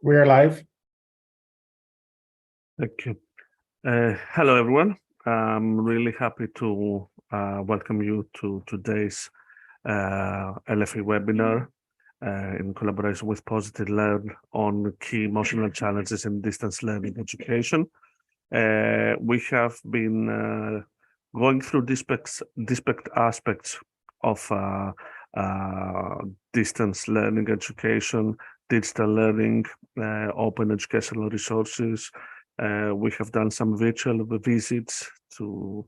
We're live. Thank you. Hello, everyone. I'm really happy to welcome you to today's LFE webinar in collaboration with Positive Learn on key emotional challenges in distance learning education. We have been going through disparate aspects of distance learning education, digital learning, open educational resources. We have done some virtual visits to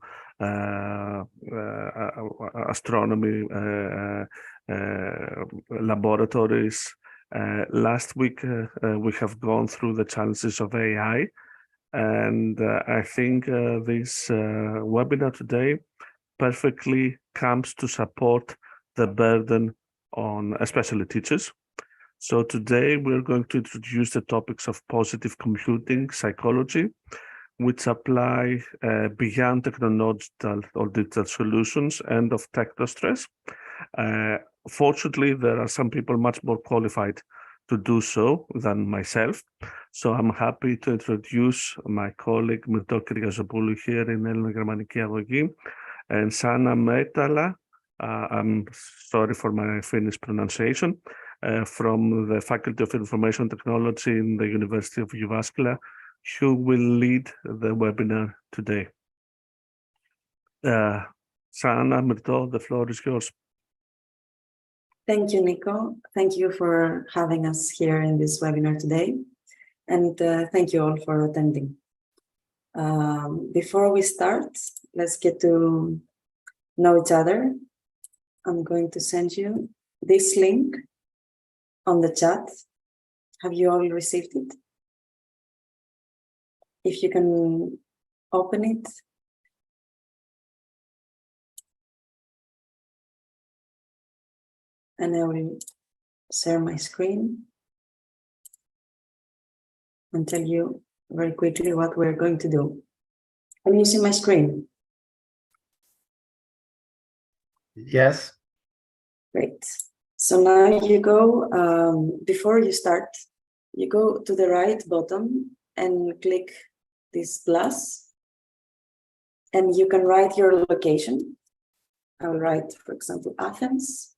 astronomy laboratories. Last week, we have gone through the challenges of AI. And I think this webinar today perfectly comes to support the burden on especially teachers. So today we're going to introduce the topics of positive computing psychology, which apply beyond technological or digital solutions, and of technostress. Fortunately, there are some people much more qualified to do so than myself. So I'm happy to introduce my colleague Myrto Kyriazopoulou here in Ellinogermaniki Agogi, and Sana Metala, I'm sorry for my Finnish pronunciation, from the Faculty of Information Technology in the University of Jyväskylä, who will lead the webinar today. Sana, Myrto, the floor is yours. Thank you, Nico. Thank you for having us here in this webinar today. And thank you all for attending. Before we start, let's get to know each other. I'm going to send you this link on the chat. Have you all received it? If you can open it. And I will share my screen and tell you very quickly what we're going to do. Can you see my screen? Yes. Great. So now you go, before you start, you go to the right bottom and click this plus, and you can write your location. I will write, for example, Athens.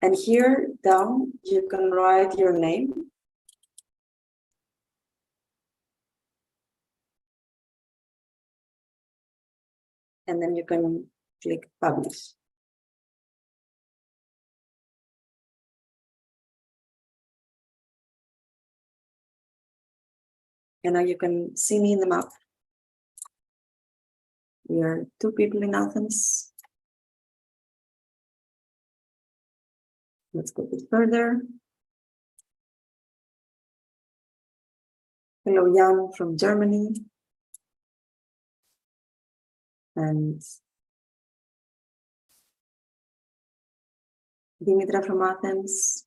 And here down, you can write your name. And then you can click publish. And now you can see me in the map. We are 2 people in Athens. Let's go a bit further. Hello, Jan from Germany. And Dimitra from Athens.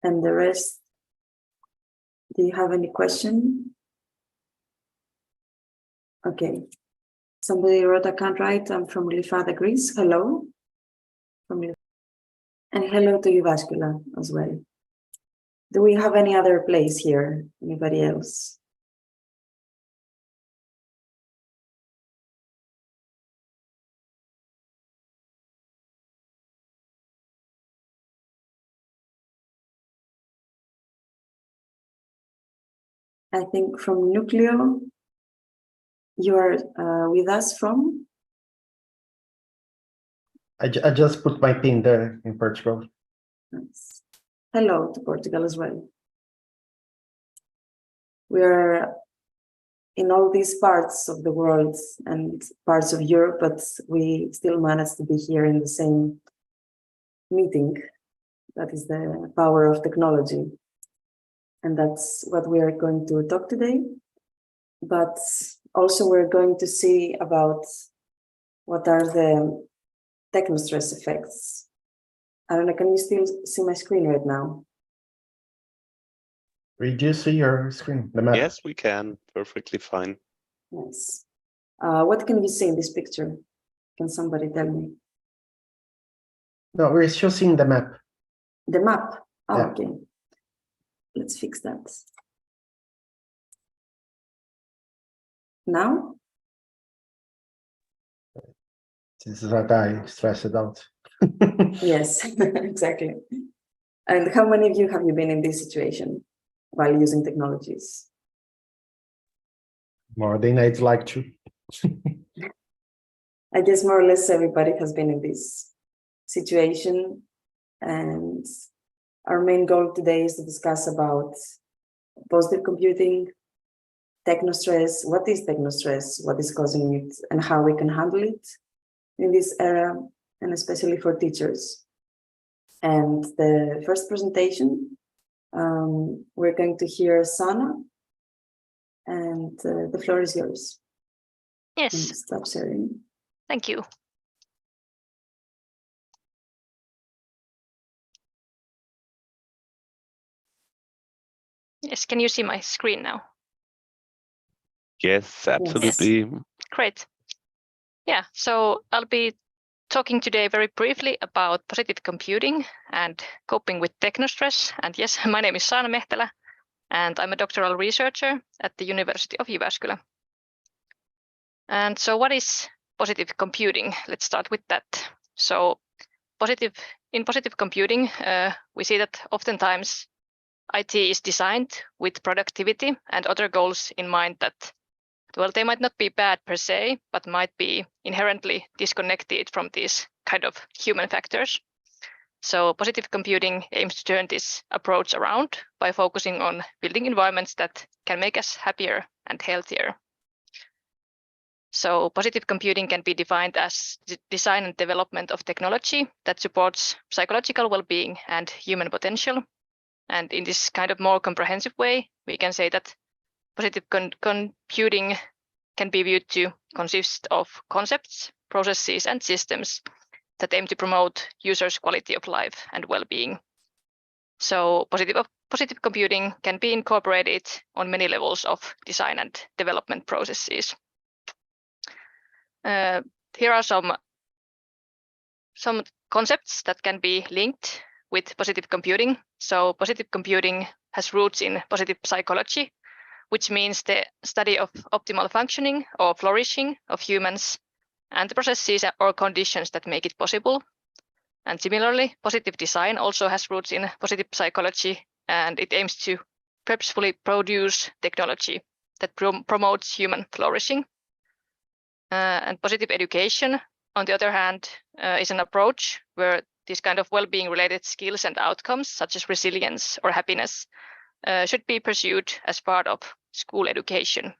And the rest, do you have any question? Okay. Somebody wrote, I can't write, I'm from Lifada, Greece. Hello. And hello to Jyväskylä as well. Do we have any other place here? Anybody else? I think from Nucleo, you are with us from? I just put my pin there in Portugal. Nice. Hello to Portugal as well. We are in all these parts of the world and parts of Europe, but we still manage to be here in the same meeting. That is the power of technology. And that's what we are going to talk today. But also we're going to see about what are the technostress effects. I don't know, can you still see my screen right now? We do see your screen, the map. Yes, we can. Perfectly fine. Nice. What can we see in this picture? Can somebody tell me? No, we're still seeing the map. The map. Oh, Yeah. okay. Let's fix that. Now? This is a guy stressed out. Yes, exactly. And how many of you have you been in this situation while using technologies? More than I'd like to. I guess more or less everybody has been in this situation. And our main goal today is to discuss about positive computing, technostress, what is technostress, what is causing it, and how we can handle it in this era, and especially for teachers. And the first presentation, we're going to hear Sana, and the floor is yours. Yes, Stop sharing. thank you. Yes, can you see my screen now? Yes, absolutely. Great. Yeah, so I'll be talking today very briefly about positive computing and coping with technostress. And yes, my name is Sana Mehtälä, and I'm a doctoral researcher at the University of Jyväskylä. And so what is positive computing? Let's start with that. So in positive computing, we see that oftentimes IT is designed with productivity and other goals in mind that, well, they might not be bad per se, but might be inherently disconnected from these kind of human factors. So positive computing aims to turn this approach around by focusing on building environments that can make us happier and healthier. So positive computing can be defined as the design and development of technology that supports psychological well-being and human potential. And in this kind of more comprehensive way, we can say that positive computing can be viewed to consist of concepts, processes, and systems that aim to promote users' quality of life and well-being. So positive computing can be incorporated on many levels of design and development processes. Here are some concepts that can be linked with positive computing. So positive computing has roots in positive psychology, which means the study of optimal functioning or flourishing of humans and the processes or conditions that make it possible. And similarly, positive design also has roots in positive psychology, and it aims to purposefully produce technology that promotes human flourishing. And positive education, on the other hand, is an approach where these kind of well-being related skills and outcomes, such as resilience or happiness, should be pursued as part of school education.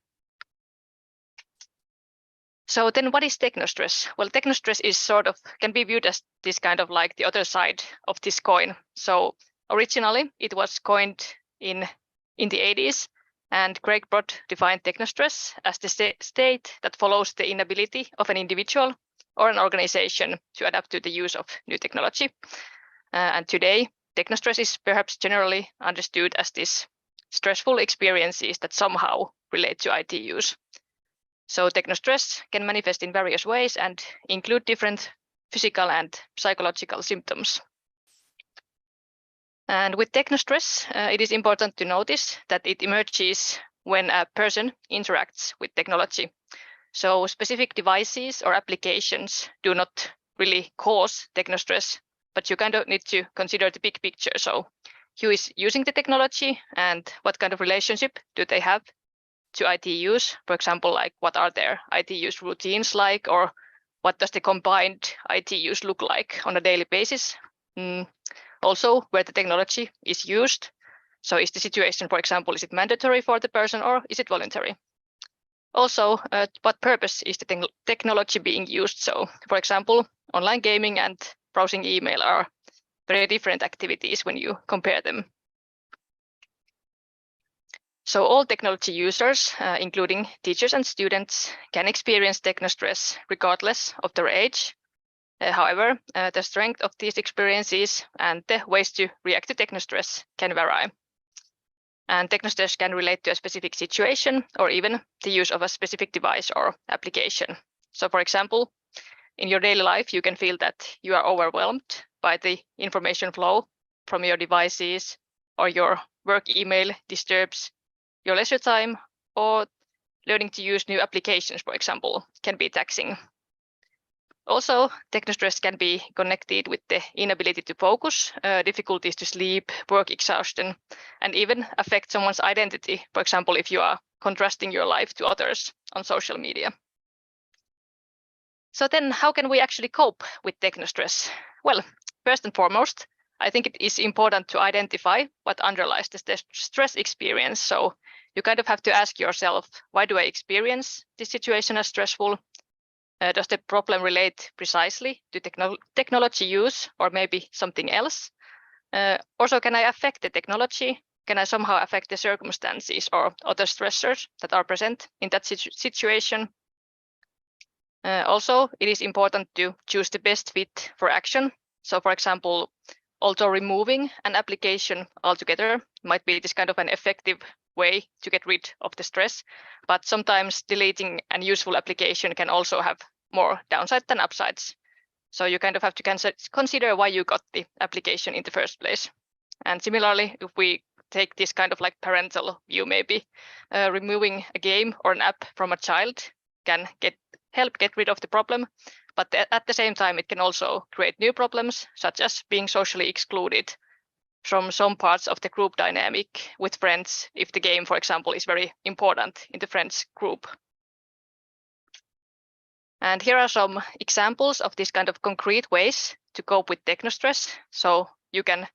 So then what is technostress? Well, technostress is can be viewed as this kind of like the other side of this coin. So originally it was coined in the 80s, and Craig Brott defined technostress as the state that follows the inability of an individual or an organization to adapt to the use of new technology. And today, technostress is perhaps generally understood as this stressful experiences that somehow relate to IT use. So technostress can manifest in various ways and include different physical and psychological symptoms. And with technostress, it is important to notice that it emerges when a person interacts with technology. So specific devices or applications do not really cause technostress, but you kind of need to consider the big picture. So who is using the technology and what kind of relationship do they have to IT use? For example, like what are their IT use routines like, or what does the combined IT use look like on a daily basis? Also, where the technology is used. So is the situation, for example, is it mandatory for the person or is it voluntary? Also, what purpose is the technology being used? So, for example, online gaming and browsing email are very different activities when you compare them. So all technology users, including teachers and students, can experience technostress regardless of their age. However, the strength of these experiences and the ways to react to technostress can vary. And technostress can relate to a specific situation or even the use of a specific device or application. So for example, in your daily life, you can feel that you are overwhelmed by the information flow from your devices, or your work email disturbs your leisure time, or learning to use new applications, for example, can be taxing. Also, technostress can be connected with the inability to focus, difficulties to sleep, work exhaustion, and even affect someone's identity, for example, if you are contrasting your life to others on social media. So then how can we actually cope with technostress? Well, first and foremost, I think it is important to identify what underlies the stress experience. So you kind of have to ask yourself, why do I experience this situation as stressful? Does the problem relate precisely to technology use, or maybe something else? Also, can I affect the technology? Can I somehow affect the circumstances or other stressors that are present in that situation? Also, it is important to choose the best fit for action. So, for example, although removing an application altogether might be this kind of an effective way to get rid of the stress, but sometimes deleting an useful application can also have more downside than upsides. So you kind of have to consider why you got the application in the first place. And similarly, if we take this kind of like parental view, maybe removing a game or an app from a child can help get rid of the problem, but at the same time, it can also create new problems, such as being socially excluded from some parts of the group dynamic with friends, if the game, for example, is very important in the friends group. And here are some examples of these kind of concrete ways to cope with technostress. So you can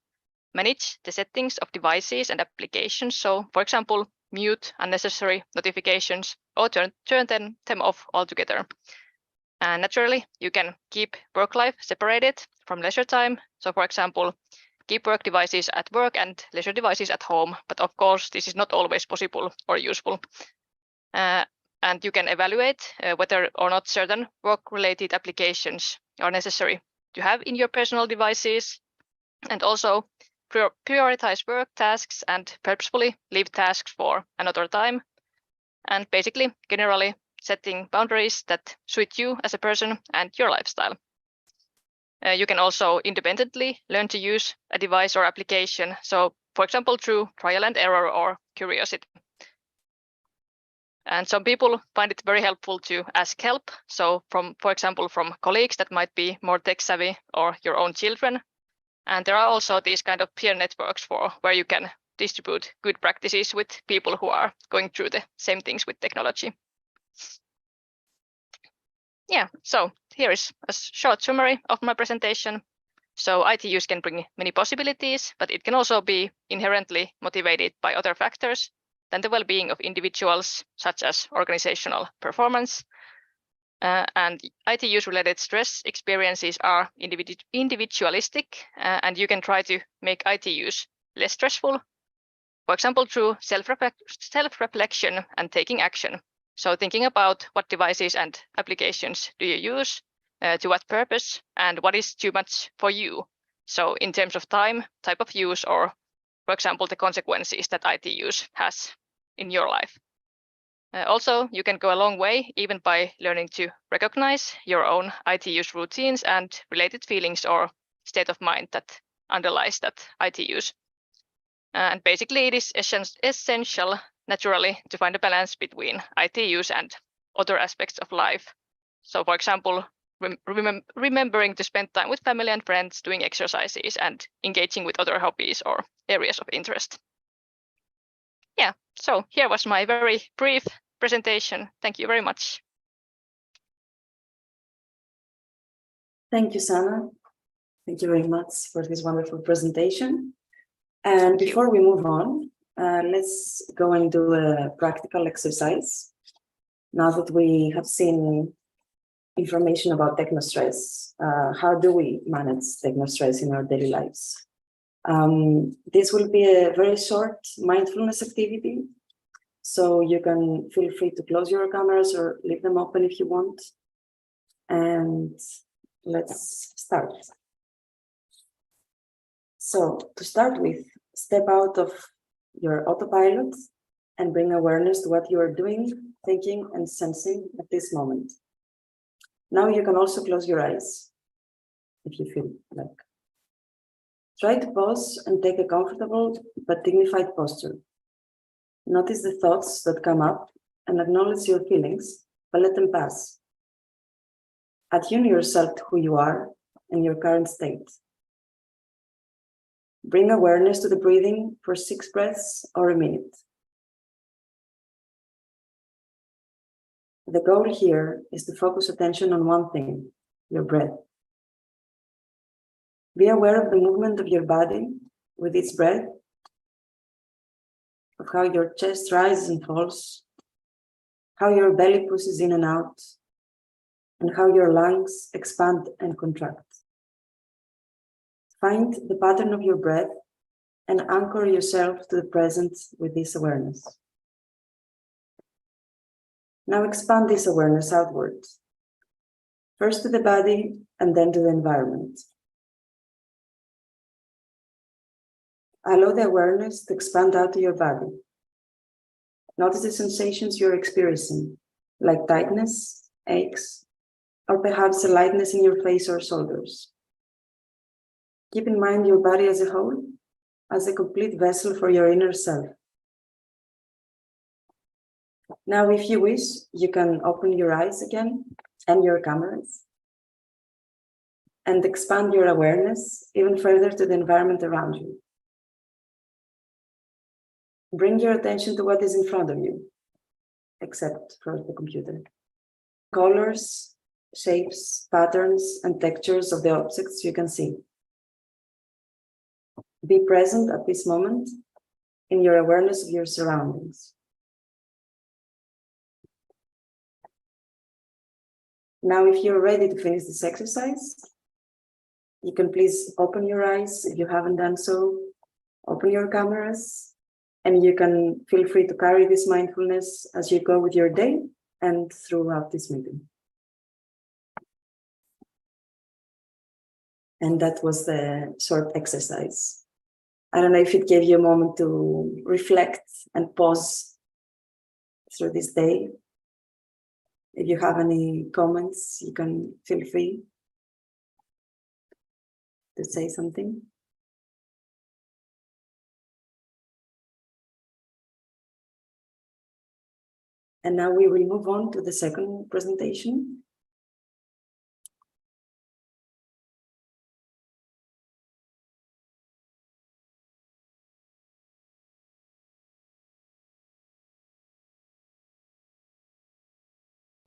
manage the settings of devices and applications. So, for example, mute unnecessary notifications or turn them off altogether. And naturally, you can keep work life separated from leisure time. So, for example, keep work devices at work and leisure devices at home. But of course, this is not always possible or useful. And you can evaluate whether or not certain work-related applications are necessary to have in your personal devices, and also prioritize work tasks and purposefully leave tasks for another time. And basically, generally setting boundaries that suit you as a person and your lifestyle. You can also independently learn to use a device or application. So, for example, through trial and error or curiosity. And some people find it very helpful to ask help. So, for example, from colleagues that might be more tech savvy, or your own children. And there are also these kind of peer networks where you can distribute good practices with people who are going through the same things with technology. Yeah, so here is a short summary of my presentation. So IT use can bring many possibilities, but it can also be inherently motivated by other factors than the well-being of individuals, such as organizational performance. And IT use-related stress experiences are individualistic, and you can try to make IT use less stressful, for example, through self-reflection and taking action. So thinking about what devices and applications do you use, to what purpose, and what is too much for you. So in terms of time, type of use, or, for example, the consequences that IT use has in your life. Also, you can go a long way even by learning to recognize your own IT use routines and related feelings or state of mind that underlies that IT use. And basically, it is essential, naturally, to find a balance between IT use and other aspects of life. So, for example, remembering to spend time with family and friends, doing exercises, and engaging with other hobbies or areas of interest. Yeah, so here was my very brief presentation. Thank you very much. Thank you, Sana. Thank you very much for this wonderful presentation. And before we move on, let's go and do a practical exercise. Now that we have seen information about technostress, how do we manage technostress in our daily lives? This will be a very short mindfulness activity, so you can feel free to close your cameras or leave them open if you want. And let's start. So to start with, step out of your autopilot and bring awareness to what you are doing, thinking, and sensing at this moment. Now you can also close your eyes if you feel like. Try to pause and take a comfortable but dignified posture. Notice the thoughts that come up and acknowledge your feelings, but let them pass. Attune yourself to who you are and your current state. Bring awareness to the breathing for 6 breaths or a minute. The goal here is to focus attention on one thing, your breath. Be aware of the movement of your body with each breath, of how your chest rises and falls, how your belly pushes in and out, and how your lungs expand and contract. Find the pattern of your breath and anchor yourself to the present with this awareness. Now expand this awareness outwards, first to the body and then to the environment. Allow the awareness to expand out to your body. Notice the sensations you're experiencing, like tightness, aches, or perhaps a lightness in your face or shoulders. Keep in mind your body as a whole, as a complete vessel for your inner self. Now, if you wish, you can open your eyes again and your cameras and expand your awareness even further to the environment around you. Bring your attention to what is in front of you, except for the computer. Colors, shapes, patterns, and textures of the objects you can see. Be present at this moment in your awareness of your surroundings. Now, if you're ready to finish this exercise, you can please open your eyes if you haven't done so, open your cameras, and you can feel free to carry this mindfulness as you go with your day and throughout this meeting. And that was the short exercise. I don't know if it gave you a moment to reflect and pause through this day. If you have any comments, you can feel free to say something. And now we will move on to the second presentation.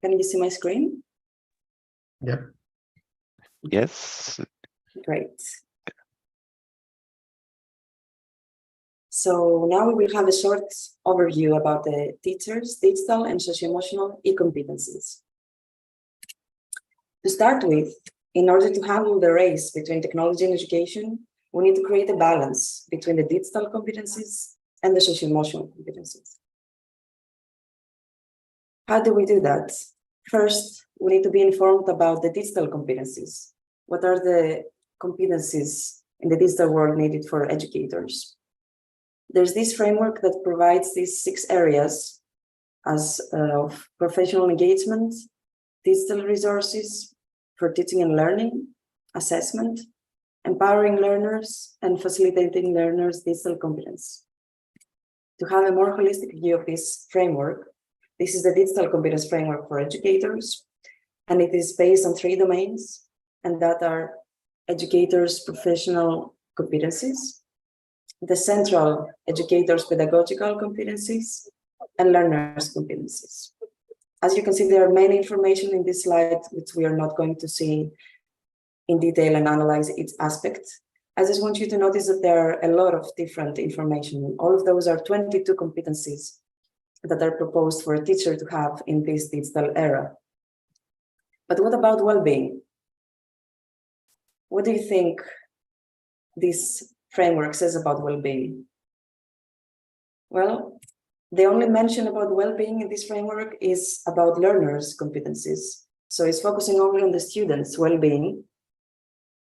Can you see my screen? Yep. Yes. Great. So now we will have a short overview about the teachers' digital and socio-emotional incompetencies. To start with, in order to handle the race between technology and education, we need to create a balance between the digital competencies and the socio-emotional competencies. How do we do that? First, we need to be informed about the digital competencies. What are the competencies in the digital world needed for educators? There's this framework that provides these 6 areas of professional engagement, digital resources for teaching and learning, assessment, empowering learners, and facilitating learners' digital competence. To have a more holistic view of this framework, this is the digital competence framework for educators, and it is based on 3 domains, and that are educators' professional competencies, the central educators' pedagogical competencies, and learners' competencies. As you can see, there are many information in this slide, which we are not going to see in detail and analyze each aspect. I just want you to notice that there are a lot of different information. All of those are 22 competencies that are proposed for a teacher to have in this digital era. But what about well-being? What do you think this framework says about well-being? Well, the only mention about well-being in this framework is about learners' competencies. So it's focusing only on the students' well-being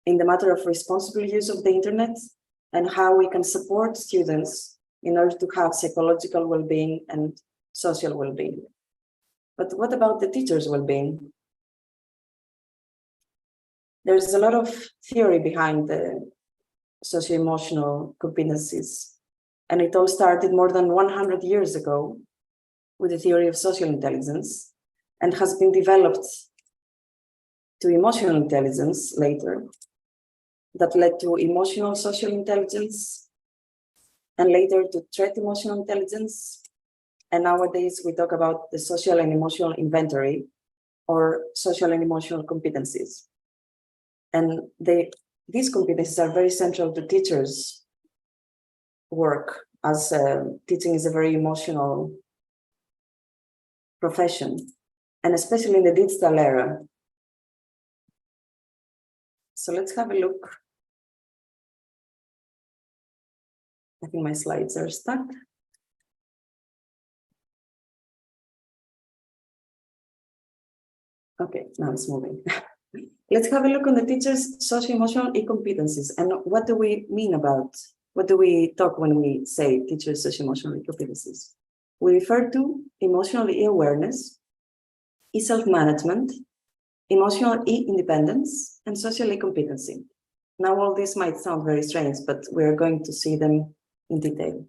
in the matter of responsible use of the internet and how we can support students in order to have psychological well-being and social well-being. But what about the teachers' well-being? There's a lot of theory behind the socio-emotional competencies, and it all started more than 100 years ago with the theory of social intelligence and has been developed to emotional intelligence later, that led to emotional social intelligence, and later to threat emotional intelligence. And nowadays we talk about the social and emotional inventory, or social and emotional competencies. And these competencies are very central to teachers' work, as teaching is a very emotional profession, and especially in the digital era. So let's have a look. I think my slides are stuck. Okay, now it's moving. Let's have a look on the teacher's socio-emotional incompetencies. And what do we mean about, what do we talk when we say teacher's socio-emotional incompetencies? We refer to emotional e-awareness, e-self-management, emotional e-independence, and social e-competency. Now, all this might sound very strange, but we're going to see them in detail.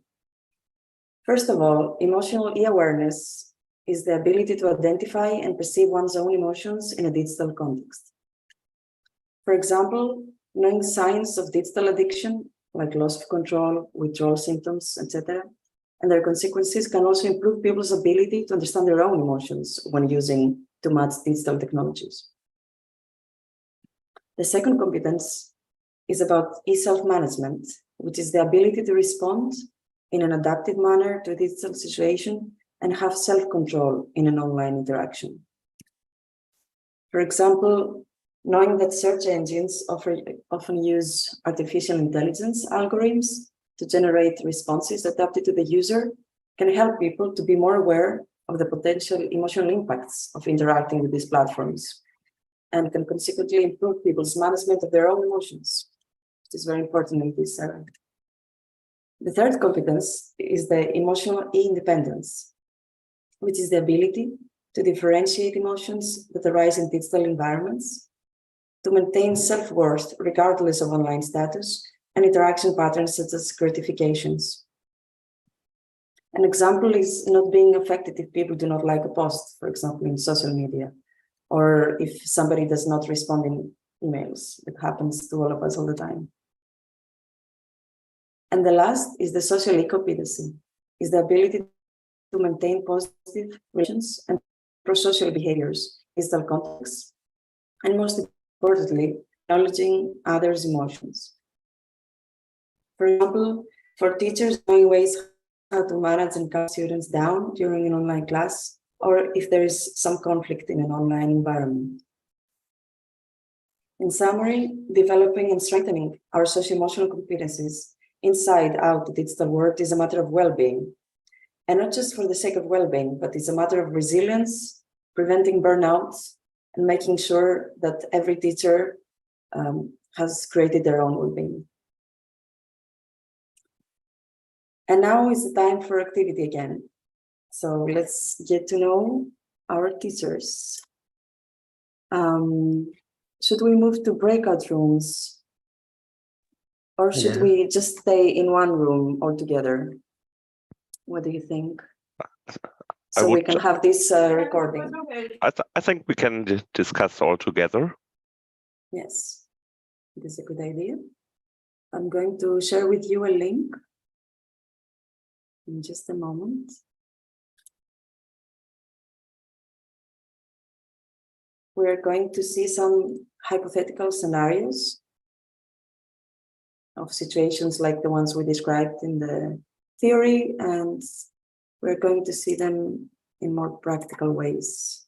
First of all, emotional e-awareness is the ability to identify and perceive one's own emotions in a digital context. For example, knowing signs of digital addiction, like loss of control, withdrawal symptoms, etc., and their consequences can also improve people's ability to understand their own emotions when using too much digital technologies. The second competence is about e-self-management, which is the ability to respond in an adaptive manner to a digital situation and have self-control in an online interaction. For example, knowing that search engines often use artificial intelligence algorithms to generate responses adapted to the user can help people to be more aware of the potential emotional impacts of interacting with these platforms, and can consequently improve people's management of their own emotions, which is very important in this area. The third competence is the emotional independence, which is the ability to differentiate emotions that arise in digital environments, to maintain self-worth regardless of online status and interaction patterns such as gratifications. An example is not being affected if people do not like a post, for example, in social media, or if somebody does not respond in emails. It happens to all of us all the time. And the last is the social incompetency, is the ability to maintain positive relations and pro-social behaviors in digital contexts, and most importantly, acknowledging others' emotions. For example, for teachers, knowing ways how to manage and calm students down during an online class, or if there is some conflict in an online environment. In summary, developing and strengthening our socio-emotional competencies inside out the digital world is a matter of well-being, and not just for the sake of well-being, but it's a matter of resilience, preventing burnout, and making sure that every teacher has created their own well-being. And now is the time for activity again. So let's get to know our teachers. Should we move to breakout rooms? Or should we just stay in one room altogether? What do you think? So we can have this recording. I think we can discuss all together. Yes, this is a good idea. I'm going to share with you a link in just a moment. We're going to see some hypothetical scenarios of situations like the ones we described in the theory, and we're going to see them in more practical ways.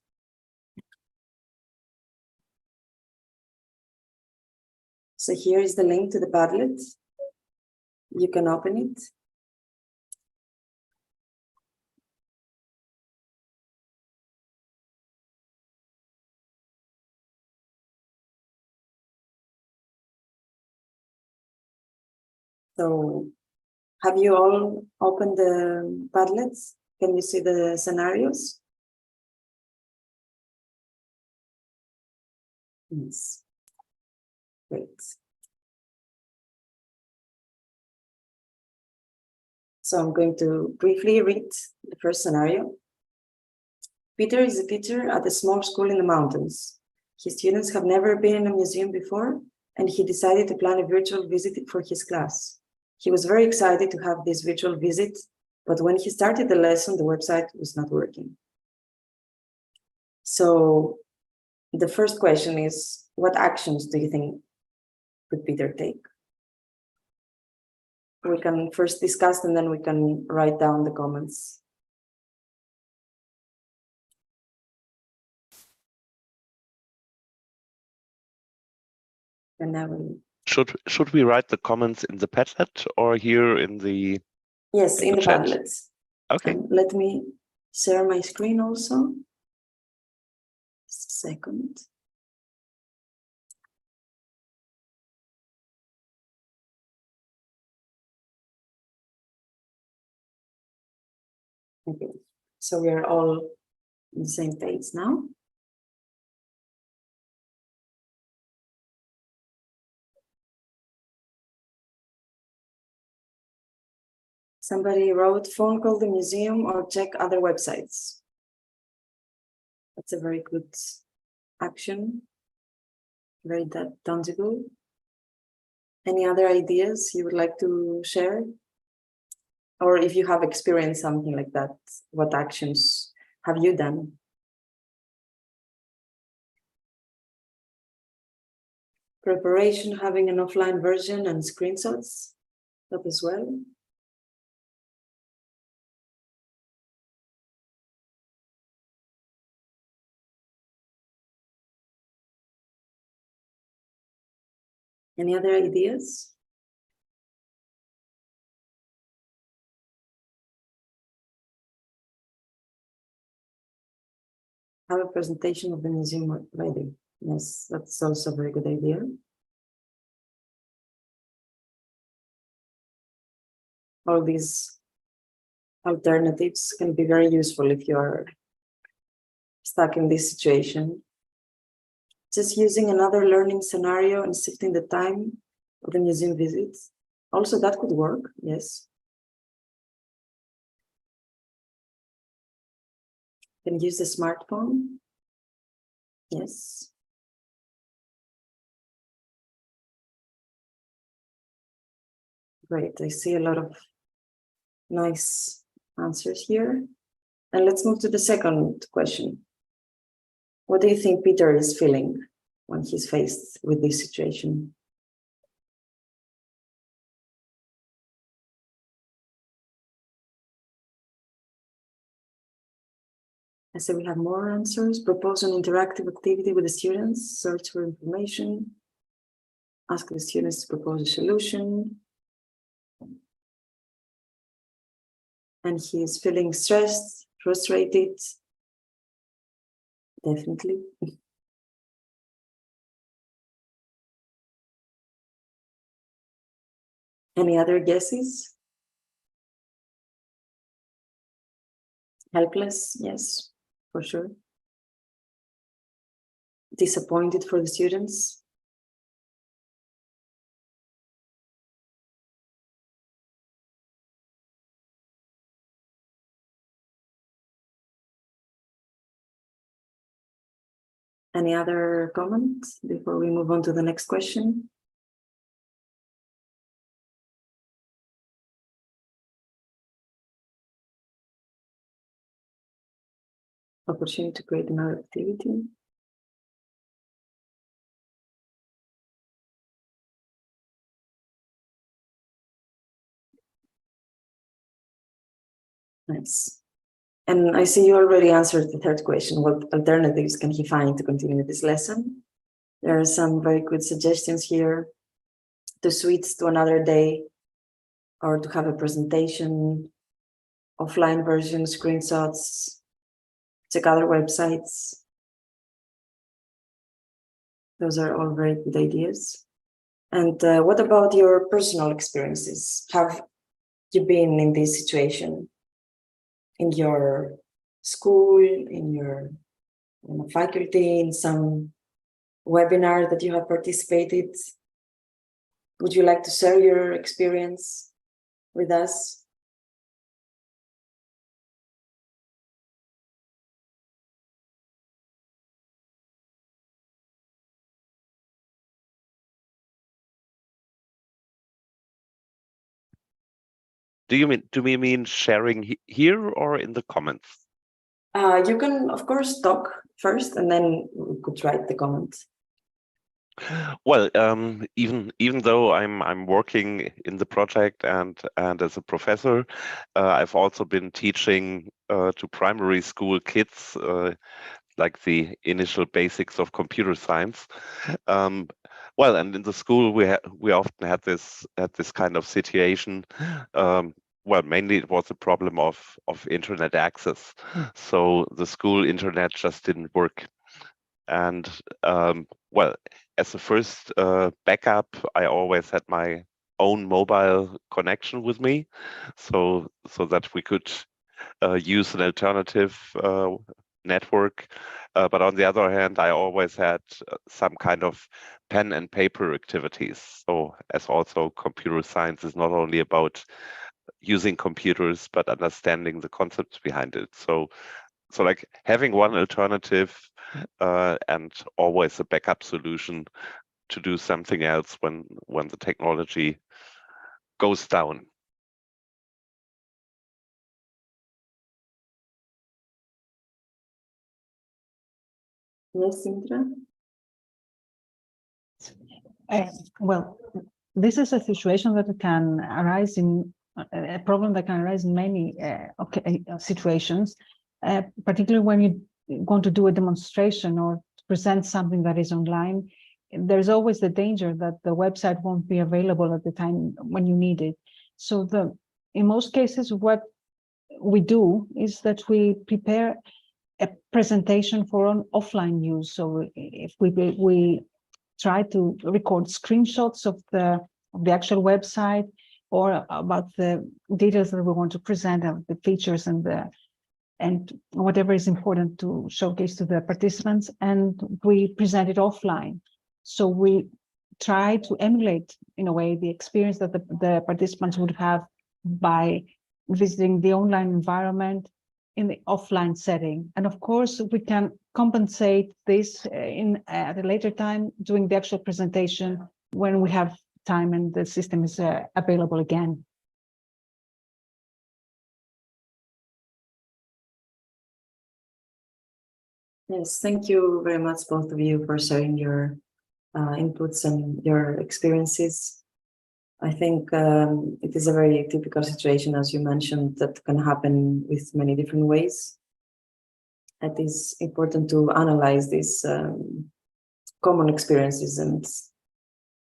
So here is the link to the Padlet. You can open it. So have you all opened the Padlets? Can you see the scenarios? Yes. Great. So I'm going to briefly read the first scenario. Peter is a teacher at a small school in the mountains. His students have never been in a museum before, and he decided to plan a virtual visit for his class. He was very excited to have this virtual visit, but when he started the lesson, the website was not working. So the first question is, what actions do you think could Peter take? We can first discuss and then we can write down the comments. And now Should we write the comments in the Padlet or here in the yes, in the chat? Padlet. Okay. Let me share my screen also. Just a second. Okay, so we are all on the same page now. Somebody wrote, phone call the museum or check other websites. That's a very good action, very tangible. Any other ideas you would like to share? Or if you have experienced something like that, what actions have you done? Preparation, having an offline version and screenshots, that as well. Any other ideas? Have a presentation of the museum ready. Yes, that's also a very good idea. All these alternatives can be very useful if you're stuck in this situation. Just using another learning scenario and shifting the time of the museum visits. Also, that could work, yes. Can use the smartphone. Yes. Great, I see a lot of nice answers here. And let's move to the second question. What do you think Peter is feeling when he's faced with this situation? I say we have more answers. Propose an interactive activity with the students, search for information, ask the students to propose a solution. And he is feeling stressed, frustrated. Definitely. Any other guesses? Helpless, yes, for sure. Disappointed for the students. Any other comments before we move on to the next question? Opportunity to create another activity. Nice. And I see you already answered the third question. What alternatives can he find to continue this lesson? There are some very good suggestions here to switch to another day or to have a presentation, offline version, screenshots, check other websites. Those are all very good ideas. And what about your personal experiences? Have you been in this situation in your school, in your faculty, in some webinar that you have participated? Would you like to share your experience with us? Do we mean sharing here or in the comments? You can, of course, talk first, and then we could write the comments. Well, even though I'm working in the project and as a professor, I've also been teaching to primary school kids like the initial basics of computer science. Well, and in the school we often had this kind of situation. Well, mainly it was a problem of internet access. So the school internet just didn't work. And well, as a first backup, I always had my own mobile connection with me, so that we could use an alternative network. But on the other hand, I always had some kind of pen and paper activities. So as also computer science is not only about using computers, but understanding the concepts behind it. So like having one alternative and always a backup solution to do something else when the technology goes down. Yes, Sintra? Well, this is a situation that can arise in a problem that can arise in many situations, particularly when you want to do a demonstration or present something that is online. There's always the danger that the website won't be available at the time when you need it. So in most cases, what we do is that we prepare a presentation for an offline use. So if we try to record screenshots of the actual website or about the details that we want to present, of the features and whatever is important to showcase to the participants, and we present it offline. So we try to emulate, in a way, the experience that the participants would have by visiting the online environment in the offline setting. And of course, we can compensate this at a later time during the actual presentation when we have time and the system is available again. Yes, thank you very much, both of you, for sharing your inputs and your experiences. I think it is a very typical situation, as you mentioned, that can happen with many different ways. It is important to analyze these common experiences and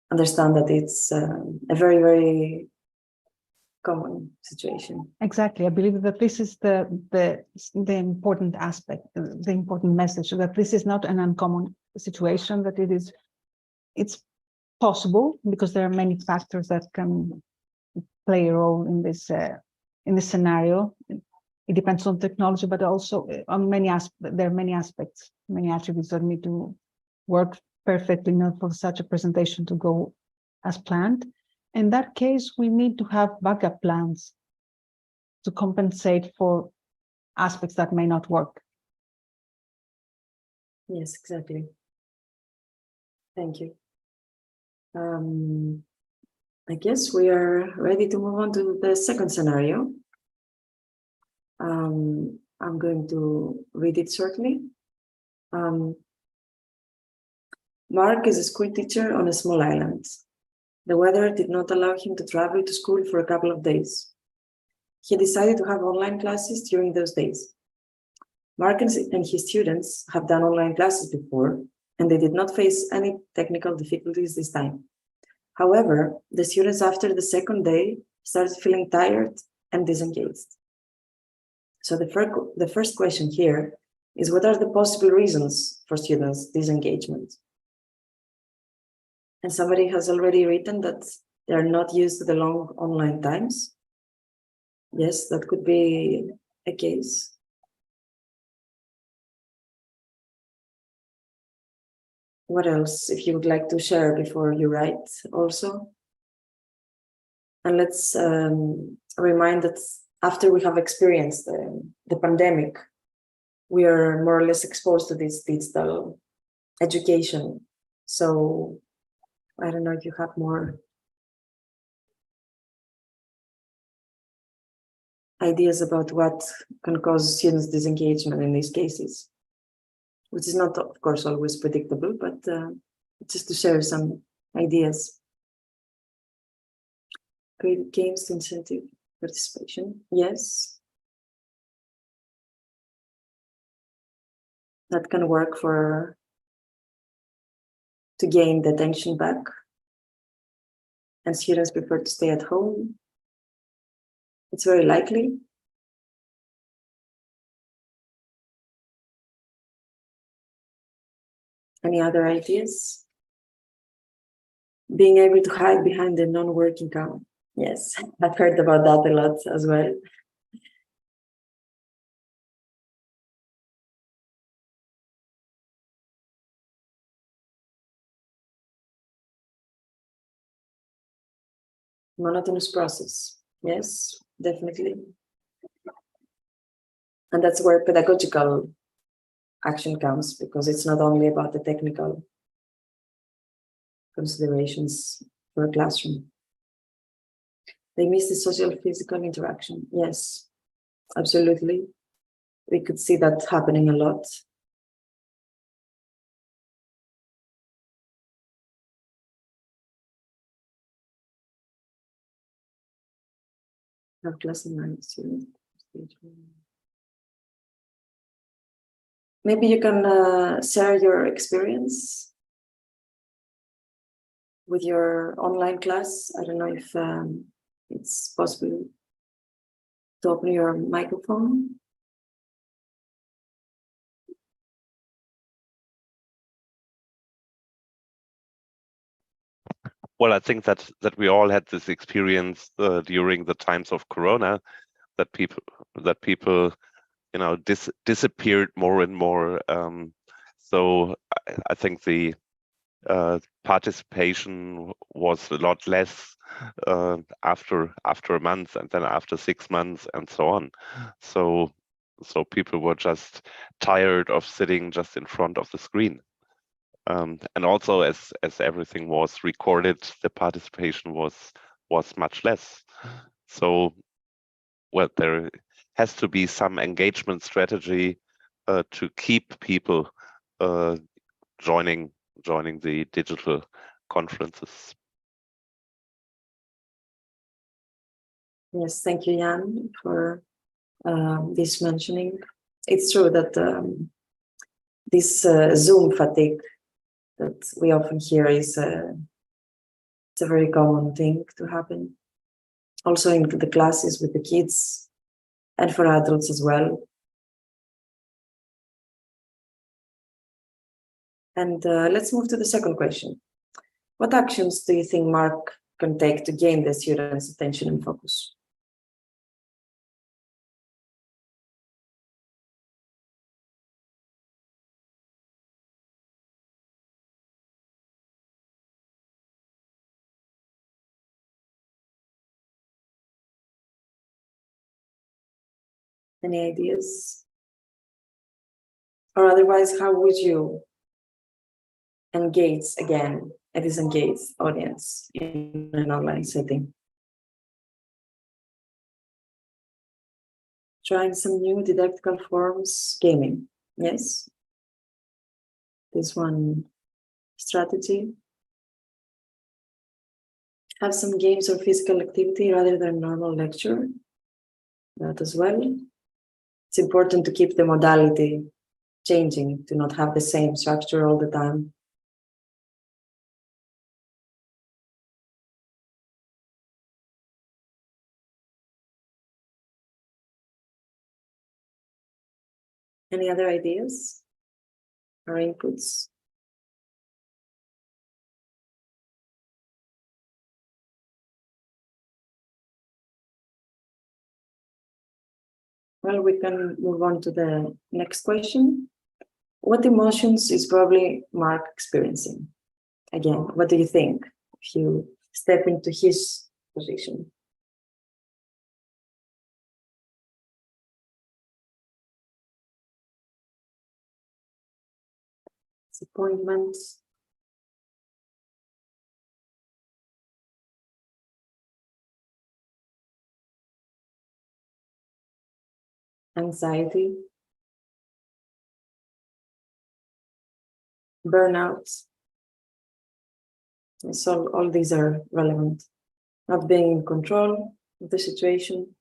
understand that it's a very, very common situation. Exactly. I believe that this is the important aspect, the important message, that this is not an uncommon situation, that it's possible, because there are many factors that can play a role in this scenario. It depends on technology, but also on many aspects. There are many aspects, many attributes that need to work perfectly in order for such a presentation to go as planned. In that case, we need to have backup plans to compensate for aspects that may not work. Yes, exactly. Thank you. I guess we are ready to move on to the second scenario. I'm going to read it shortly. Mark is a school teacher on a small island. The weather did not allow him to travel to school for a couple of days. He decided to have online classes during those days. Mark and his students have done online classes before, and they did not face any technical difficulties this time. However, the students after the second day started feeling tired and disengaged. So the first question here is, what are the possible reasons for students' disengagement? And somebody has already written that they are not used to the long online times. Yes, that could be a case. What else, if you would like to share before you write also? And let's remind that after we have experienced the pandemic, we are more or less exposed to this digital education. So I don't know if you have more ideas about what can cause students' disengagement in these cases, which is not, of course, always predictable, but just to share some ideas. Create games to incentive participation. Yes. That can work to gain the attention back. And students prefer to stay at home. It's very likely. Any other ideas? Being able to hide behind the non-working count. Yes, I've heard about that a lot as well. Monotonous process. Yes, definitely. And that's where pedagogical action counts, because it's not only about the technical considerations for a classroom. They miss the social physical interaction. Yes, absolutely. We could see that happening a lot. Have class in student. Maybe you can share your experience with your online class. I don't know if it's possible to open your microphone. Well, I think that we all had this experience during the times of Corona, that people disappeared more and more. So I think the participation was a lot less after a month, and then after 6 months, and so on. So people were just tired of sitting just in front of the screen. And also, as everything was recorded, the participation was much less. So, well, there has to be some engagement strategy to keep people joining the digital conferences. Yes, thank you, Jan, for this mentioning. It's true that this Zoom fatigue that we often hear is it's a very common thing to happen. Also in the classes with the kids and for adults as well. And let's move to the second question. What actions do you think Mark can take to gain the students' attention and focus? Any ideas? Or otherwise, how would you engage again a disengaged audience in an online setting? Trying some new didactical forms, gaming. Yes. This one strategy. Have some games or physical activity rather than normal lecture. That as well. It's important to keep the modality changing, to not have the same structure all the time. Any other ideas or inputs? Well, we can move on to the next question. What emotions is probably Mark experiencing? Again, what do you think if you step into his position? disappointment, anxiety, burnout. So all these are relevant. Not being in control of the situation.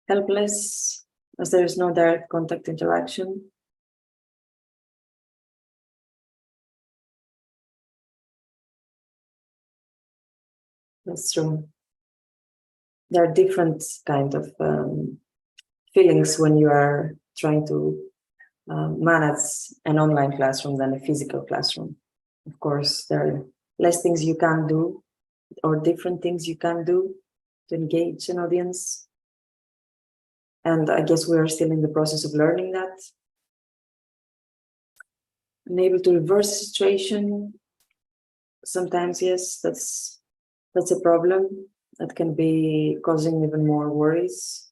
Helpless, as there is no direct contact interaction. That's true. There are different kind of feelings when you are trying to manage an online classroom than a physical classroom. Of course, there are less things you can do or different things you can do to engage an audience. And I guess we are still in the process of learning that. And able to reverse the situation. Sometimes, yes, that's a problem that can be causing even more worries.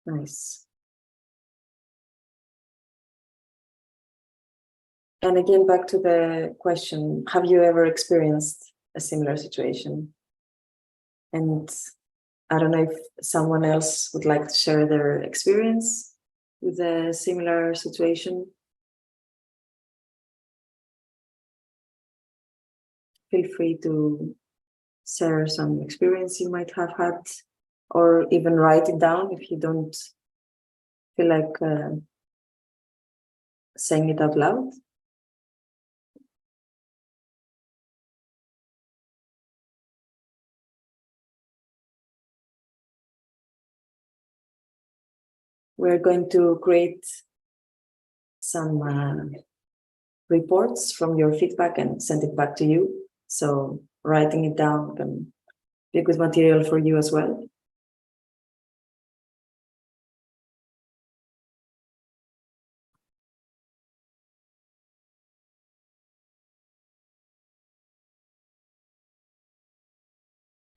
Nice. And again, back to the question, have you ever experienced a similar situation? And I don't know if someone else would like to share their experience with a similar situation. Feel free to share some experience you might have had, or even write it down if you don't feel like saying it out loud. We're going to create some reports from your feedback and send it back to you. So writing it down can be good material for you as well.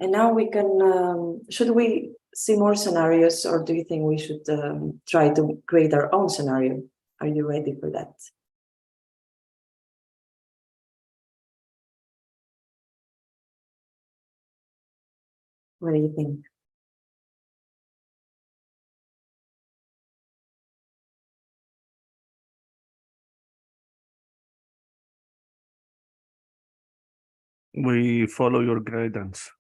And now we can, should we see more scenarios, or do you think we should try to create our own scenario? Are you ready for that? What do you think? We follow your guidance.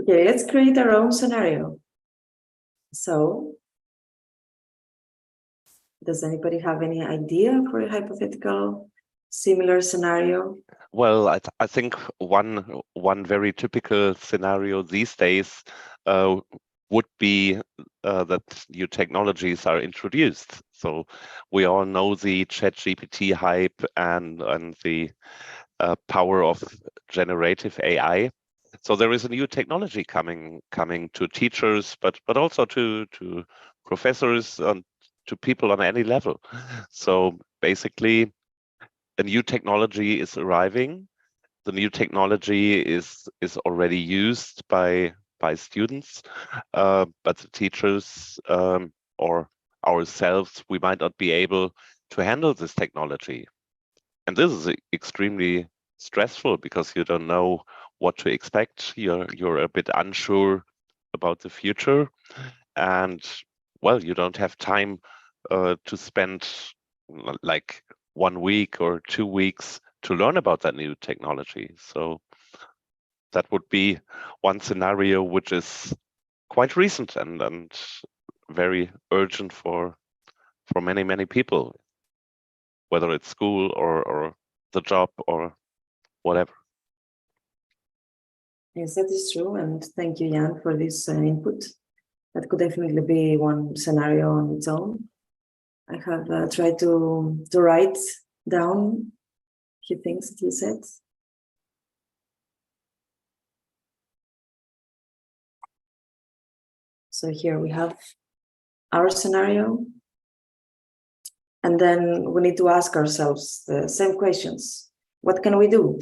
Okay, let's create our own scenario. So, does anybody have any idea for a hypothetical similar scenario? Well, I think one very typical scenario these days would be that new technologies are introduced. So we all know the ChatGPT hype and the power of generative AI. So there is a new technology coming to teachers, but also to professors and to people on any level. So basically, a new technology is arriving. The new technology is already used by students, but the teachers or ourselves, we might not be able to handle this technology. And this is extremely stressful because you don't know what to expect. You're a bit unsure about the future, and well, you don't have time to spend like 1 week or 2 weeks to learn about that new technology. So that would be one scenario which is quite recent and very urgent for many people, whether it's school or the job or whatever. Yes, that is true. And thank you, Jan, for this input. That could definitely be one scenario on its own. I have tried to write down a few things that you said. So here we have our scenario. And then we need to ask ourselves the same questions. What can we do?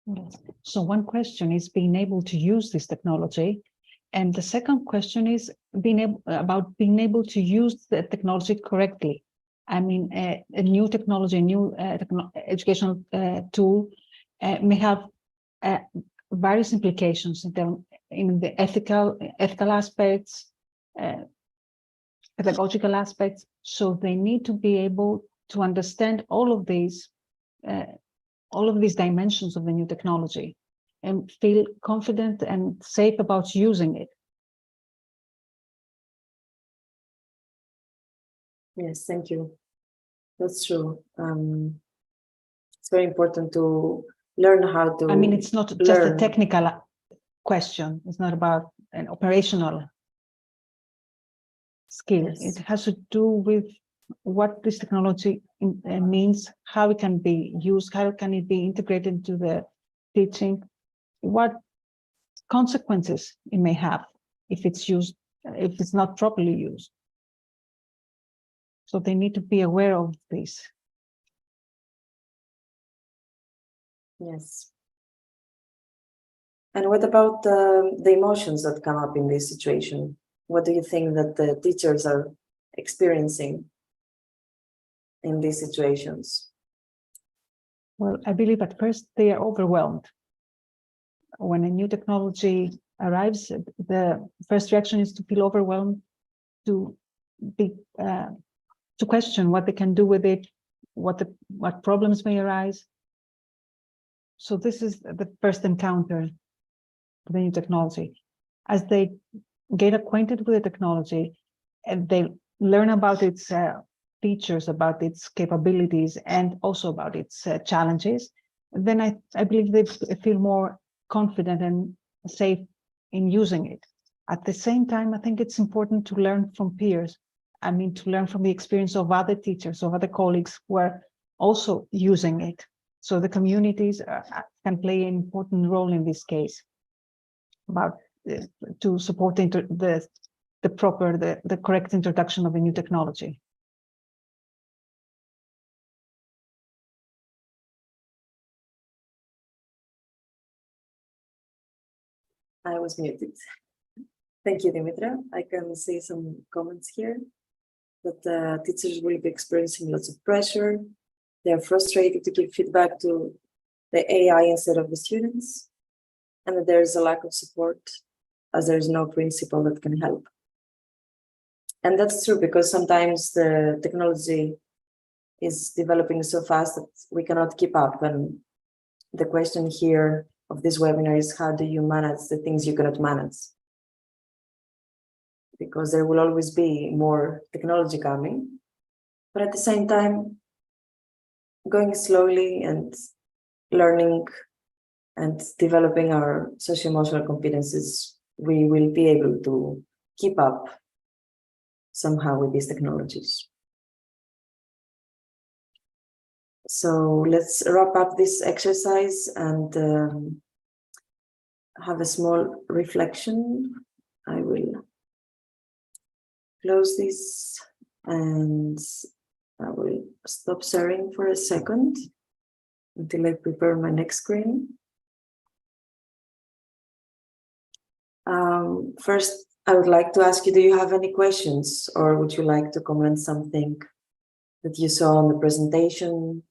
Yes. So one question is being able to use this technology. And the second question is being able to use the technology correctly. I mean, a new technology, a new educational tool may have various implications in the ethical aspects, pedagogical aspects. So they need to be able to understand all of these dimensions of the new technology and feel confident and safe about using it. Yes, thank you. That's true. It's very important to learn how to. I mean, it's not just a technical question. It's not about an operational skill. Yes. It has to do with what this technology means, how it can be used, how can it be integrated into the teaching, what consequences it may have if it's used, if it's not properly used. So they need to be aware of this. Yes. And what about the emotions that come up in this situation? What do you think that the teachers are experiencing in these situations? Well, I believe at first they are overwhelmed. When a new technology arrives, the first reaction is to feel overwhelmed, to question what they can do with it, what problems may arise. So this is the first encounter with the new technology. As they get acquainted with the technology and they learn about its features, about its capabilities, and also about its challenges, then I believe they feel more confident and safe in using it. At the same time, I think it's important to learn from peers. I mean, to learn from the experience of other teachers, of other colleagues who are also using it. So the communities can play an important role in this case, about to support the correct introduction of a new technology. I was muted. Thank you, Dimitra. I can see some comments here that teachers will be experiencing lots of pressure. They're frustrated to give feedback to the AI instead of the students, and that there's a lack of support as there's no principal that can help. And that's true, because sometimes the technology is developing so fast that we cannot keep up. And the question here of this webinar is, how do you manage the things you cannot manage? Because there will always be more technology coming, but at the same time, going slowly and learning and developing our socio-emotional competencies, we will be able to keep up somehow with these technologies. So let's wrap up this exercise and have a small reflection. I will close this and I will stop sharing for a second until I prepare my next screen. First, I would like to ask you, do you have any questions, or would you like to comment something that you saw on the presentation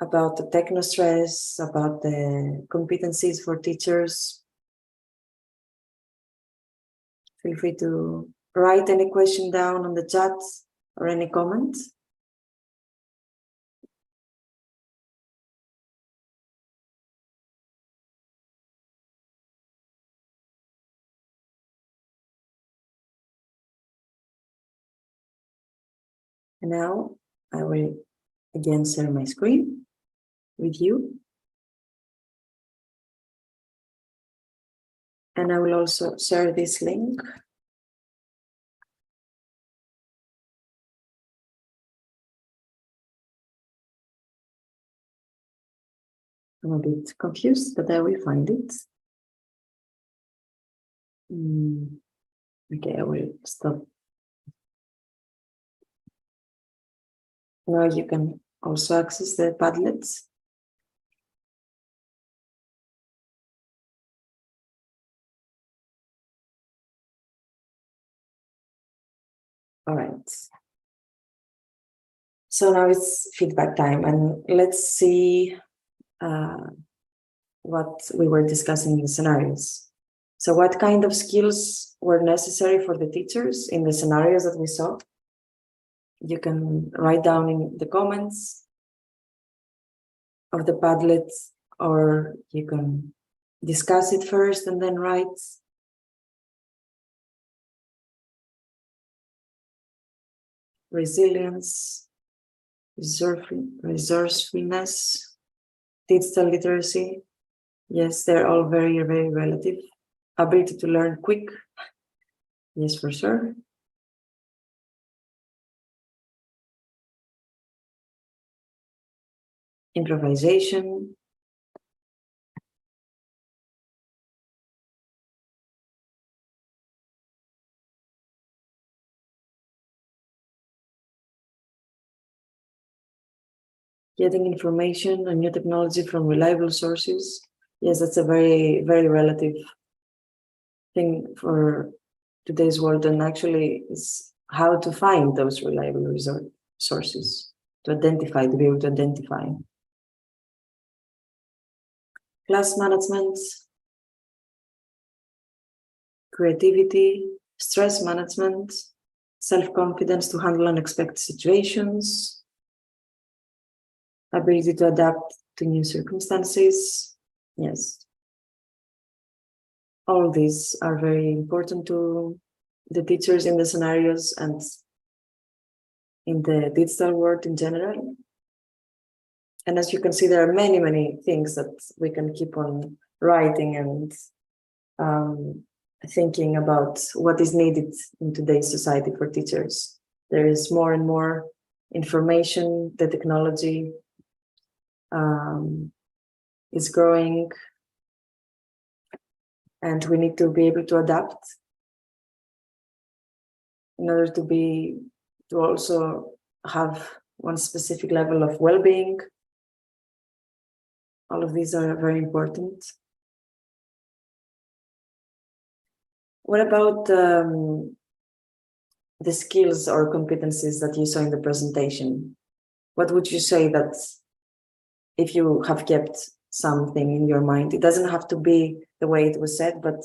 about the technostress, about the competencies for teachers? Feel free to write any question down on the chat or any comment. And now I will again share my screen with you. And I will also share this link. I'm a bit confused, but I will find it. Okay, I will stop. Now you can also access the Padlets. All right. So now it's feedback time, and let's see what we were discussing in the scenarios. So what kind of skills were necessary for the teachers in the scenarios that we saw? You can write down in the comments of the Padlet, or you can discuss it first and then write. Resilience, resourcefulness, digital literacy. Yes, they're all very, very relative. Ability to learn quick. Yes, for sure. Improvisation. Getting information and new technology from reliable sources. Yes, that's a very, very relative thing for today's world, and actually it's how to find those reliable sources, to be able to identify. Class management, creativity, stress management, self-confidence to handle unexpected situations, ability to adapt to new circumstances. Yes. All these are very important to the teachers in the scenarios and in the digital world in general. And as you can see, there are many, many things that we can keep on writing and thinking about what is needed in today's society for teachers. There is more and more information, the technology is growing, and we need to be able to adapt in order to also have one specific level of well-being. All of these are very important. What about the skills or competencies that you saw in the presentation? What would you say that if you have kept something in your mind, it doesn't have to be the way it was said, but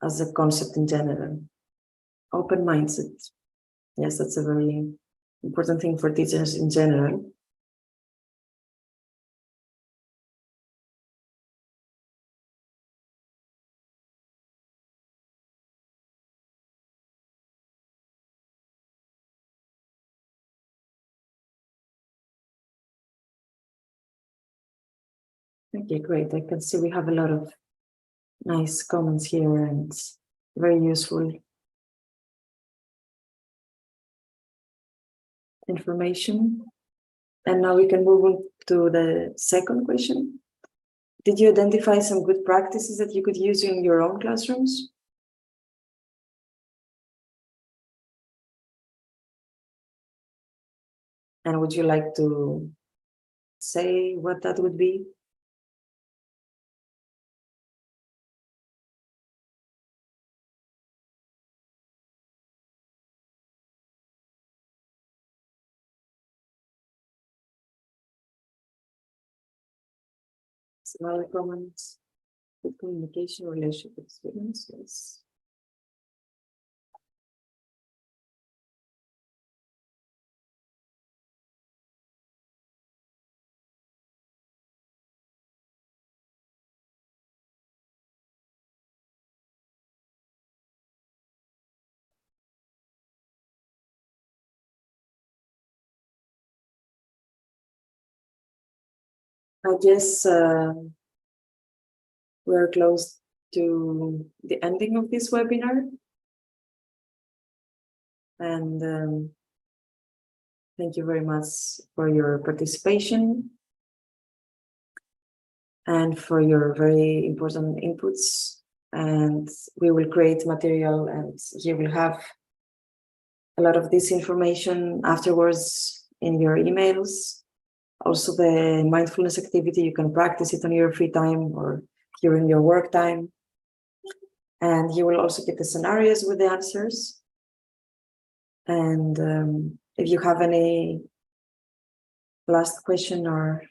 as a concept in general? Open mindset. Yes, that's a very important thing for teachers in general. Okay, great. I can see we have a lot of nice comments here and very useful information. And now we can move on to the second question. Did you identify some good practices that you could use in your own classrooms? And would you like to say what that would be? Some other comments? Good communication, relationship with students, yes. I guess we're close to the ending of this webinar. And thank you very much for your participation and for your very important inputs and we will create material, and you will have a lot of this information afterwards in your emails. Also, the mindfulness activity, you can practice it on your free time or during your work time. And you will also get the scenarios with the answers. And if you have any last question or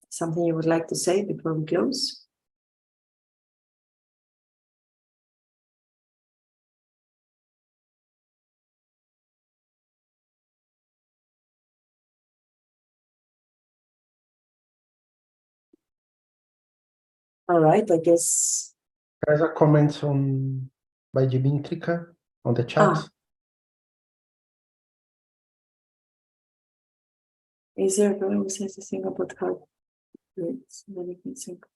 something you would like to say before we close. All right, I guess. There's a comment on by Dimitrika on the chat. Is there a girl who says a thing about how it's very think?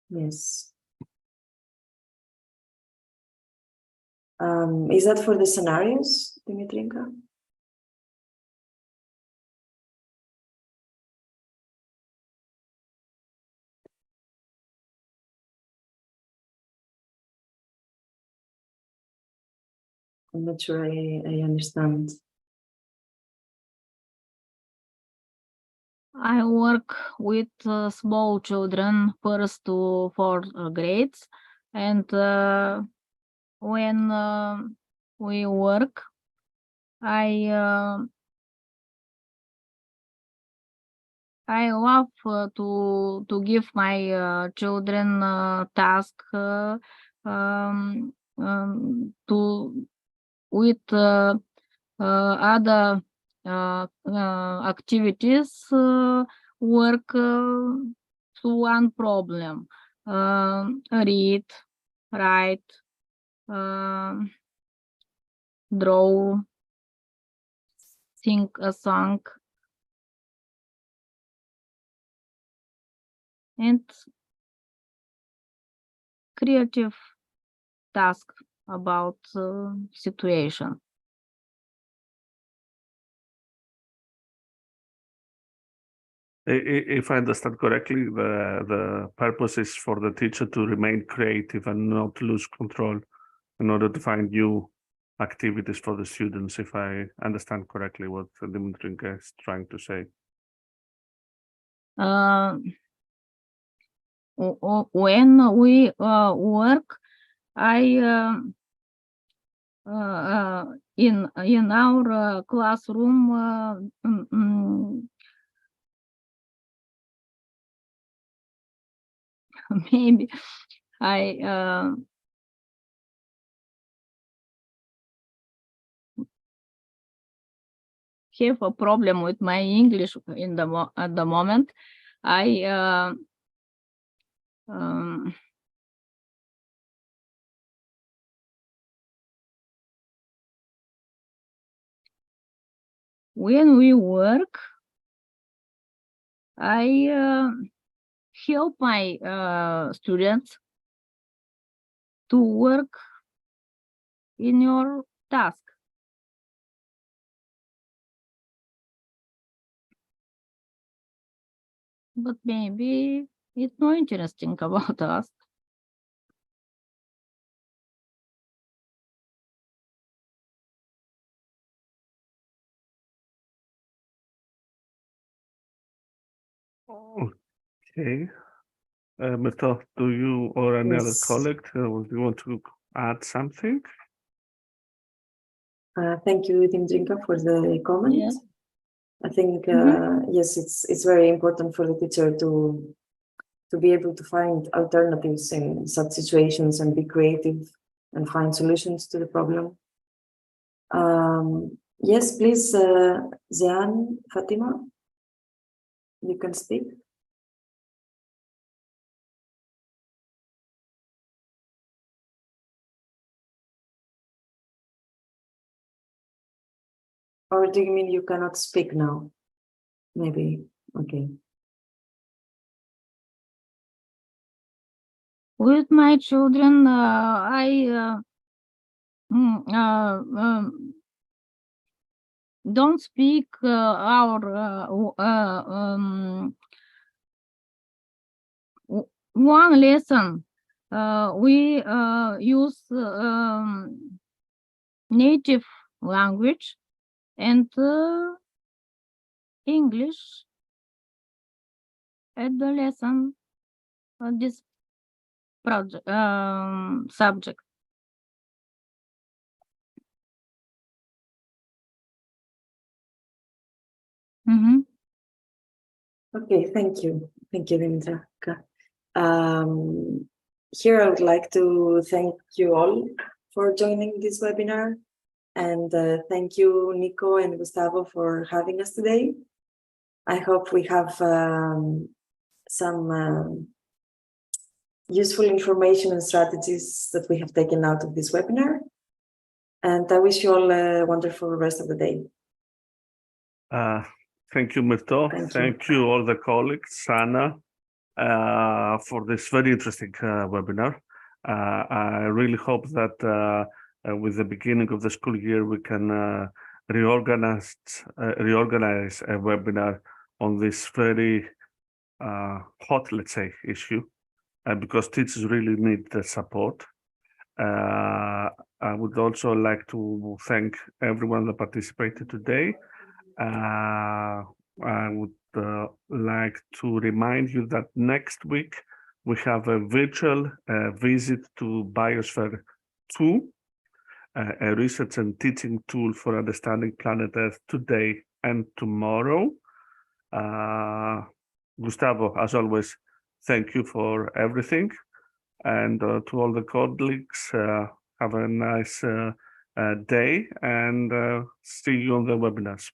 Yes. Is that for the scenarios, Dimitrinka? I'm not sure I understand. I work with small children, first to fourth grades, and when we work, I love to give my children task to with other activities work to one problem. Read, write, draw, sing a song, and creative task about situation. If I understand correctly, the purpose is for the teacher to remain creative and not lose control in order to find new activities for the students, if I understand correctly what Dimitrinka is trying to say. When we work, I in our classroom maybe I have a problem with my English in at the moment. I when we work, I help my students to work in your task. But maybe it's not interesting about us. Okay. Myrto, do you or any other Yes. colleague, do you want to add something? Thank you, Dimitrinka, for the comment. Yeah. I think yes, it's very important for the teacher to be able to find alternatives in such situations and be creative and find solutions to the problem. Yes, please, Zian, Fatima, you can speak. Or do you mean you cannot speak now? Maybe, okay. With my children, don't speak our one lesson. We use native language and English at the lesson on this project subject. Okay, thank you, Dimitra. Here I would like to thank you all for joining this webinar, and thank you, Nico and Gustavo, for having us today. I hope we have some useful information and strategies that we have taken out of this webinar. And I wish you all a wonderful rest of the day. Thank you, Myrto. Thank you all the colleagues, Sana, for this very interesting webinar. I really hope that with the beginning of the school year, we can reorganize a webinar on this very hot, let's say, issue, because teachers really need the support. I would also like to thank everyone that participated today. I would like to remind you that next week we have a virtual visit to Biosphere 2, a research and teaching tool for understanding planet Earth today and tomorrow. Gustavo, as always, thank you for everything. And to all the colleagues, have a nice day, and see you on the webinars.